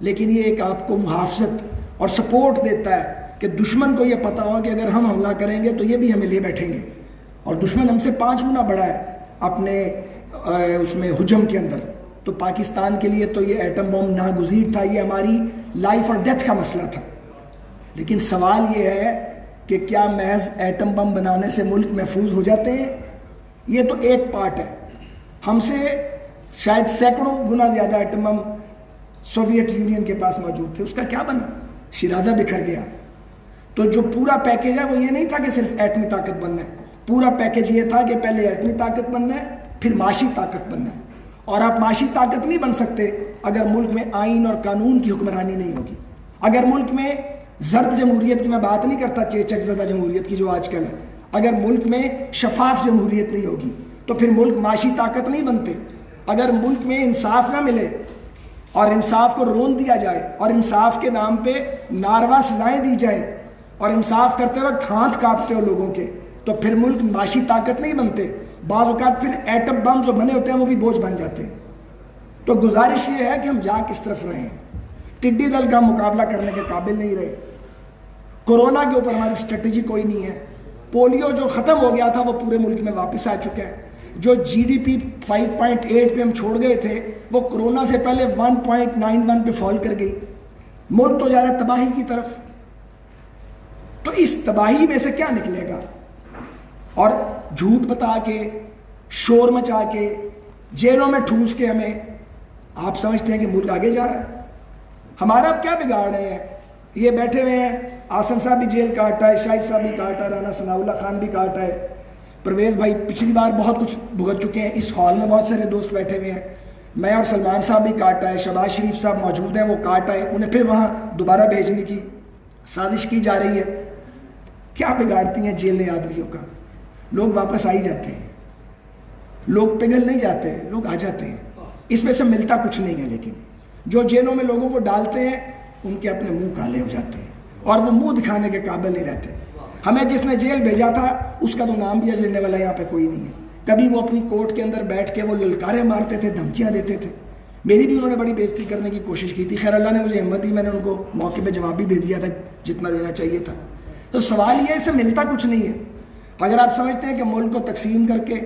لیکن یہ ایک آپ کو محافظت اور سپورٹ دیتا ہے کہ دشمن کو یہ پتا ہو کہ اگر ہم حملہ کریں گے تو یہ بھی ہمیں لے بیٹھیں گے، اور دشمن ہم سے 5 گنا بڑا ہے اپنے اس میں حجم کے اندر. تو پاکستان کے لیے تو یہ ایٹم بم ناگزیر تھا، یہ ہماری لائف اور ڈیتھ کا مسئلہ تھا. لیکن سوال یہ ہے کہ کیا محض ایٹم بم بنانے سے ملک محفوظ ہو جاتے ہیں؟ یہ تو ایک پارٹ ہے. ہم سے شاید سینکڑوں گنا زیادہ ایٹم بم سوویت یونین کے پاس موجود تھے. اس کا کیا بنا؟ شیرازہ بکھر گیا. تو جو پورا پیکیج ہے وہ یہ نہیں تھا کہ صرف ایٹمی طاقت بننا ہے، پورا پیکیج یہ تھا کہ پہلے ایٹمی طاقت بننا ہے، پھر معاشی طاقت بننا ہے. اور آپ معاشی طاقت نہیں بن سکتے اگر ملک میں آئین اور قانون کی حکمرانی نہیں ہوگی. اگر ملک میں زرد جمہوریت کی میں بات نہیں کرتا، چیچک زدہ جمہوریت کی جو آج کل ہے، اگر ملک میں شفاف جمہوریت نہیں ہوگی تو پھر ملک معاشی طاقت نہیں بنتے. اگر ملک میں انصاف نہ ملے اور انصاف کو رون دیا جائے اور انصاف کے نام پہ ناروا سزائیں دی جائیں اور انصاف کرتے وقت ہاتھ کاپتے ہو لوگوں کے، تو پھر ملک معاشی طاقت نہیں بنتے. بعض اوقات پھر ایٹم بم جو بنے ہوتے ہیں وہ بھی بوجھ بن جاتے ہیں. تو گزارش یہ ہے کہ ہم جا کس طرف رہے ہیں. ٹڈی دل کا مقابلہ کرنے کے قابل نہیں رہے. کورونا کے اوپر ہماری اسٹریٹجی کوئی نہیں ہے. پولیو جو ختم ہو گیا تھا وہ پورے ملک میں واپس آ چکا ہے. جو جی ڈی پی 5.8 پہ ہم چھوڑ گئے تھے وہ کورونا سے پہلے 1.91 پہ فال کر گئی. ملک تو جا رہا ہے تباہی کی طرف. تو اس تباہی میں سے کیا نکلے گا؟ اور جھوٹ بتا کے، شور مچا کے، جیلوں میں ٹھوس کے ہمیں آپ سمجھتے ہیں کہ ملک آگے جا رہا ہے؟ ہمارا اب کیا بگاڑ رہے ہیں؟ یہ بیٹھے ہوئے ہیں، آصم صاحب بھی جیل کاٹا ہے، شاہد صاحب بھی کاٹا ہے، رانا ثناء اللہ خان بھی کاٹا ہے، پرویز بھائی پچھلی بار بہت کچھ بھگت چکے ہیں. اس ہال میں بہت سارے دوست بیٹھے ہوئے ہیں. میں اور سلمان صاحب بھی کاٹا ہے، شہباز شریف صاحب موجود ہیں، وہ کاٹا ہے. انہیں پھر وہاں دوبارہ بھیجنے کی سازش کی جا رہی ہے. کیا بگاڑتی ہیں جیلیں آدمیوں کا؟ لوگ واپس آ ہی جاتے ہیں، لوگ پگھل نہیں جاتے، لوگ آ جاتے ہیں. اس میں سے ملتا کچھ نہیں ہے. لیکن جو جیلوں میں لوگوں کو ڈالتے ہیں ان کے اپنے منہ کالے ہو جاتے ہیں اور وہ منہ دکھانے کے قابل نہیں رہتے. ہمیں جس نے جیل بھیجا تھا اس کا تو نام بھی لینے والا یہاں پہ کوئی نہیں ہے. کبھی وہ اپنی کورٹ کے اندر بیٹھ کے وہ للکارے مارتے تھے، دھمکیاں دیتے تھے. میری بھی انہوں نے بڑی بےزتی کرنے کی کوشش کی تھی. خیر اللہ نے مجھے ہمت دی، میں نے ان کو موقع پہ جواب بھی دے دیا تھا جتنا دینا چاہیے تھا. تو سوال یہ ہے، اس سے ملتا کچھ نہیں ہے. اگر آپ سمجھتے ہیں کہ ملک کو تقسیم کر کے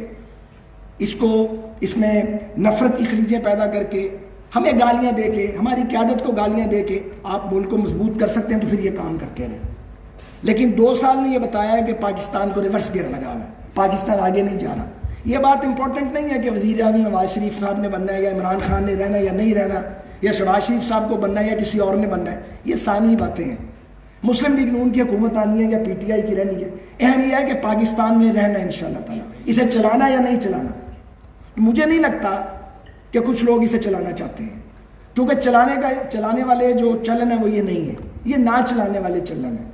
اس میں نفرت کی خلیجیں پیدا کر کے، ہمیں گالیاں دے کے، ہماری قیادت کو گالیاں دے کے آپ ملک کو مضبوط کر سکتے ہیں تو پھر یہ کام کرتے رہیں. لیکن 2 سال نے یہ بتایا ہے کہ پاکستان کو ریورس گیئر لگا ہوا ہے، پاکستان آگے نہیں جا رہا. یہ بات امپورٹنٹ نہیں ہے کہ وزیر اعظم نواز شریف صاحب نے بننا ہے یا عمران خان نے رہنا یا نہیں رہنا، یا شہباز شریف صاحب کو بننا ہے یا کسی اور نے بننا ہے. یہ ثانی باتیں ہیں. مسلم لیگ نون کی حکومت آنی ہے یا پی ٹی آئی کی رہنی ہے. اہم یہ ہے کہ پاکستان میں رہنا ہے انشاءاللہ تعالیٰ. اسے چلانا یا نہیں چلانا؟ مجھے نہیں لگتا کہ کچھ لوگ اسے چلانا چاہتے ہیں، کیونکہ چلانے والے جو چلن ہے وہ یہ نہیں ہے، یہ نہ چلانے والے چلن ہے.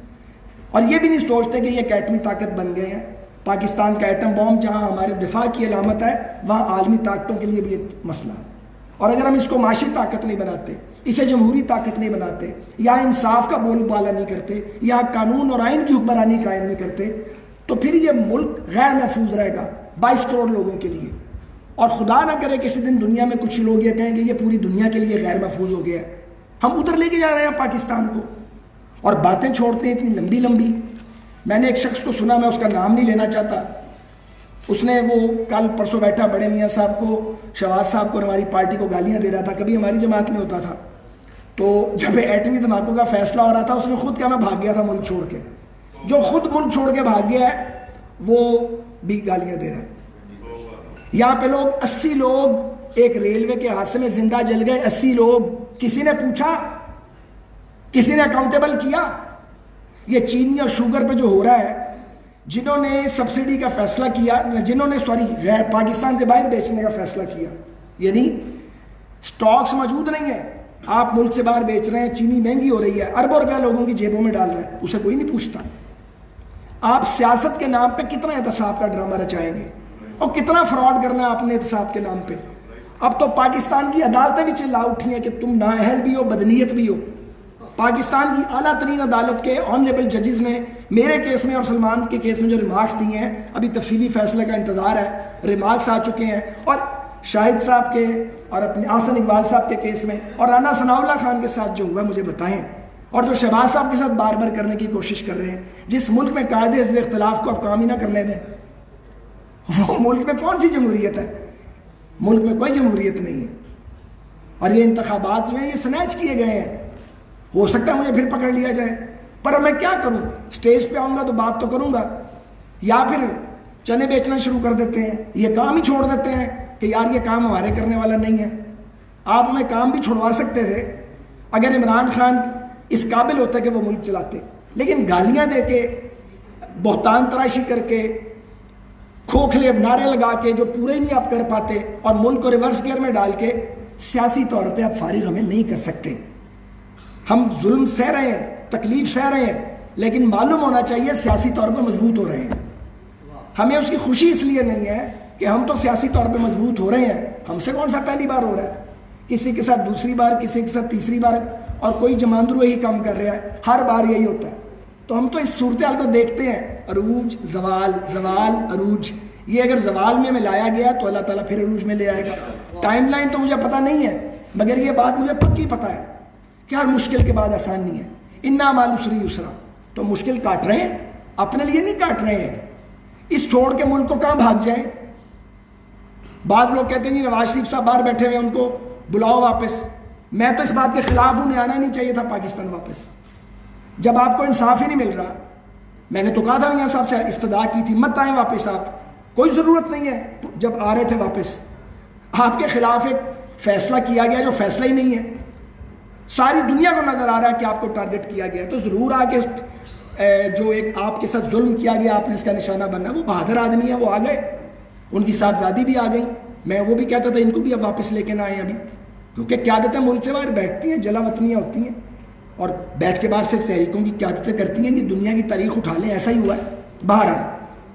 اور یہ بھی نہیں سوچتے کہ یہ ایک ایٹمی طاقت بن گئے ہیں. پاکستان کا ایٹم بم جہاں ہمارے دفاع کی علامت ہے وہاں عالمی طاقتوں کے لیے بھی ایک مسئلہ ہے. اور اگر ہم اس کو معاشی طاقت نہیں بناتے، اسے جمہوری طاقت نہیں بناتے، یا انصاف کا بول بالا نہیں کرتے، یا قانون اور آئین کی حکمرانی قائم نہیں کرتے، تو پھر یہ ملک غیر محفوظ رہے گا 22 کروڑ لوگوں کے لیے. اور خدا نہ کرے کسی دن دنیا میں کچھ لوگ یہ کہیں کہ یہ پوری دنیا کے لیے غیر محفوظ ہو گیا ہے. ہم ادھر لے کے جا رہے ہیں پاکستان کو، اور باتیں چھوڑتے ہیں اتنی لمبی لمبی. میں نے ایک شخص کو سنا، میں اس کا نام نہیں لینا چاہتا، اس نے وہ کل پرسوں بیٹھا بڑے میاں صاحب کو، شہباز صاحب کو اور ہماری پارٹی کو گالیاں دے رہا تھا. کبھی ہماری جماعت میں ہوتا تھا. تو جب ایٹمی دھماکوں کا فیصلہ ہو رہا تھا اس نے خود کیا میں بھاگ گیا تھا ملک چھوڑ کے. جو خود ملک چھوڑ کے بھاگ گیا ہے وہ بھی گالیاں دے رہا ہے. یہاں پہ لوگ 80 لوگ ایک ریلوے کے حادثے میں زندہ جل گئے. 80 لوگ. کسی نے پوچھا؟ کسی نے اکاؤنٹیبل کیا؟ یہ چینی اور شوگر پہ جو ہو رہا ہے، جنہوں نے سبسڈی کا فیصلہ کیا، جنہوں نے غیر پاکستان سے باہر بیچنے کا فیصلہ کیا، یعنی سٹاکس موجود نہیں ہے، آپ ملک سے باہر بیچ رہے ہیں، چینی مہنگی ہو رہی ہے، اربوں روپیہ لوگوں کی جیبوں میں ڈال رہے ہیں، اسے کوئی نہیں پوچھتا. آپ سیاست کے نام پہ کتنا احتساب کا ڈرامہ رچائیں گے اور کتنا فراڈ کرنا ہے اپنے احتساب کے نام پہ. اب تو پاکستان کی عدالتیں بھی چلا اٹھی ہیں کہ تم نااہل بھی ہو، بدنیت بھی ہو. پاکستان کی اعلیٰ ترین عدالت کے آنریبل ججز نے میرے کیس میں اور سلمان کے کیس میں جو ریمارکس دیے ہیں، ابھی تفصیلی فیصلے کا انتظار ہے، ریمارکس آ چکے ہیں. اور شاہد صاحب کے اور اپنے احسن اقبال صاحب کے کیس میں، اور رانا ثناء اللہ خان کے ساتھ جو ہوا مجھے بتائیں، اور جو شہباز صاحب کے ساتھ بار بار کرنے کی کوشش کر رہے ہیں. جس ملک میں قاعدے حزب اختلاف کو آپ کام ہی نہ کرنے دیں، وہ ملک میں کون سی جمہوریت ہے؟ ملک میں کوئی جمہوریت نہیں ہے. اور یہ انتخابات جو ہیں یہ سنیچ کیے گئے ہیں. ہو سکتا ہے مجھے پھر پکڑ لیا جائے، پر میں کیا کروں؟ اسٹیج پہ آؤں گا تو بات تو کروں گا، یا پھر چنے بیچنا شروع کر دیتے ہیں، یہ کام ہی چھوڑ دیتے ہیں کہ یار یہ کام ہمارے کرنے والا نہیں ہے. آپ ہمیں کام بھی چھوڑوا سکتے تھے اگر عمران خان اس قابل ہوتا کہ وہ ملک چلاتے، لیکن گالیاں دے کے، بہتان تراشی کر کے، کھوکھلے نعرے لگا کے جو پورے نہیں آپ کر پاتے، اور ملک کو ریورس گیئر میں ڈال کے سیاسی طور پہ آپ فارغ ہمیں نہیں کر سکتے. ہم ظلم سہ رہے ہیں، تکلیف سہ رہے ہیں، لیکن معلوم ہونا چاہیے سیاسی طور پہ مضبوط ہو رہے ہیں. ہمیں اس کی خوشی اس لیے نہیں ہے کہ ہم تو سیاسی طور پہ مضبوط ہو رہے ہیں. ہم سے کون سا پہلی بار ہو رہا ہے؟ کسی کے ساتھ دوسری بار، کسی کے ساتھ تیسری بار، اور کوئی جماندرو یہی کام کر رہا ہے، ہر بار یہی ہوتا ہے. تو ہم تو اس صورتحال کو دیکھتے ہیں، عروج، زوال، زوال، عروج. یہ اگر زوال میں لایا گیا تو اللہ تعالیٰ پھر عروج میں لے آئے گا. ٹائم لائن تو مجھے پتہ نہیں ہے، مگر یہ بات مجھے پکی پتہ ہے کہ ہر مشکل کے بعد آسان نہیں ہے. انا مع العسر یسرا. تو مشکل کاٹ رہے ہیں، اپنے لیے نہیں کاٹ رہے ہیں. اس چھوڑ کے ملک کو کہاں بھاگ جائیں؟ بعض لوگ کہتے ہیں جی نواز شریف صاحب باہر بیٹھے ہوئے ان کو بلاؤ واپس. میں تو اس بات کے خلاف ہوں، انہیں آنا نہیں چاہیے تھا پاکستان واپس. جب آپ کو انصاف ہی نہیں مل رہا، میں نے تو کہا تھا میاں صاحب سے استدعا کی تھی مت آئیں واپس، آپ کوئی ضرورت نہیں ہے. جب آ رہے تھے واپس، آپ کے خلاف ایک فیصلہ کیا گیا جو فیصلہ ہی نہیں ہے. ساری دنیا کو نظر آ رہا ہے کہ آپ کو ٹارگٹ کیا گیا. تو ضرور آ کے جو ایک آپ کے ساتھ ظلم کیا گیا، آپ نے اس کا نشانہ بننا. وہ بہادر آدمی ہے، وہ آ گئے، ان کی صاحبزادی بھی آ گئی. میں وہ بھی کہتا تھا ان کو بھی اب واپس لے کے نہ آئیں ابھی، کیونکہ قیادتیں ملک سے باہر بیٹھتی ہیں، جلا وطنیاں ہوتی ہیں، اور بیٹھ کے باہر سے تحریکوں کی قیادتیں کرتی ہیں کہ دنیا کی تاریخ اٹھا لیں. ایسا ہی ہوا ہے. بہرحال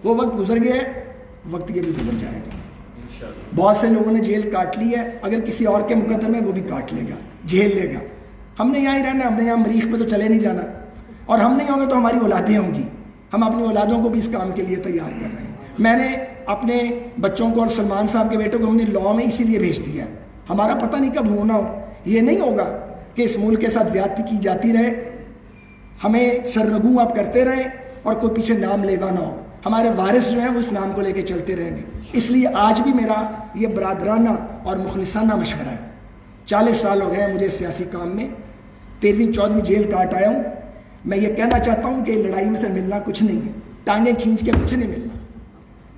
وہ وقت گزر گیا ہے، وقت یہ بھی گزر جائے گا. بہت سے لوگوں نے جیل کاٹ لی ہے، اگر کسی اور کے مقدمے وہ بھی کاٹ لے گا، جھیل لے گا. ہم نے یہاں ہی رہنا، ہم نے یہاں مریخ پہ تو چلے نہیں جانا، اور ہم نہیں ہوں گے تو ہماری اولادیں ہوں گی. ہم اپنی اولادوں کو بھی اس کام کے لیے تیار کر رہے ہیں. میں نے اپنے بچوں کو اور سلمان صاحب کے بیٹے کو ہم نے لاء میں اسی لیے بھیج دیا. ہمارا پتہ نہیں کب ہونا ہو. یہ نہیں ہوگا کہ اس ملک کے ساتھ زیادتی کی جاتی رہے، ہمیں سرنگوں آپ کرتے رہیں اور کوئی پیچھے نام لیوا نہ ہو. ہمارے وارث جو ہیں وہ اس نام کو لے کے چلتے رہیں گے. اس لیے آج بھی میرا یہ برادرانہ اور مخلصانہ مشورہ ہے. 40 سال ہو گئے ہیں مجھے سیاسی کام میں، 13ویں 14ویں جیل کاٹ آیا ہوں. میں یہ کہنا چاہتا ہوں کہ لڑائی میں سے ملنا کچھ نہیں ہے، ٹانگیں کھینچ کے کچھ نہیں ملنا.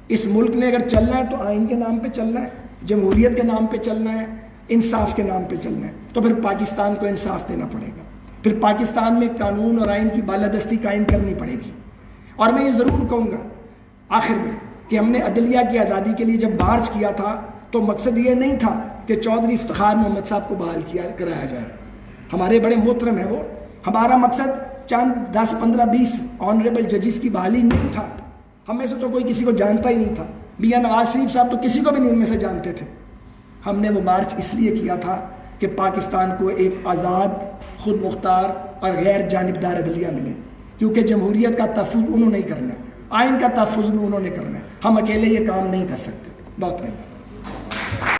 اس ملک نے اگر چلنا ہے تو آئین کے نام پہ چلنا ہے، جمہوریت کے نام پہ چلنا ہے، انصاف کے نام پہ چلنا ہے. تو پھر پاکستان کو انصاف دینا پڑے گا. پھر پاکستان میں قانون اور آئین کی بالادستی قائم کرنی پڑے گی. اور میں یہ ضرور کہوں گا آخر میں کہ ہم نے عدلیہ کی آزادی کے لیے جب مارچ کیا تھا تو مقصد یہ نہیں تھا کہ چودھری افتخار محمد صاحب کو بحال کرایا جائے. ہمارے بڑے محترم ہیں وہ. ہمارا مقصد چند 10 15 20 آنریبل ججز کی بحالی نہیں تھا. ہم میں سے تو کوئی کسی کو جانتا ہی نہیں تھا. میاں نواز شریف صاحب تو کسی کو بھی نہیں ان میں سے جانتے تھے. ہم نے وہ مارچ اس لیے کیا تھا کہ پاکستان کو ایک آزاد، خود مختار اور غیر جانبدار عدلیہ ملے، کیونکہ جمہوریت کا تحفظ انہوں نے کرنا ہے، آئین کا تحفظ بھی انہوں نے کرنا ہے. ہم اکیلے یہ کام نہیں کر سکتے. بہت مہربانی.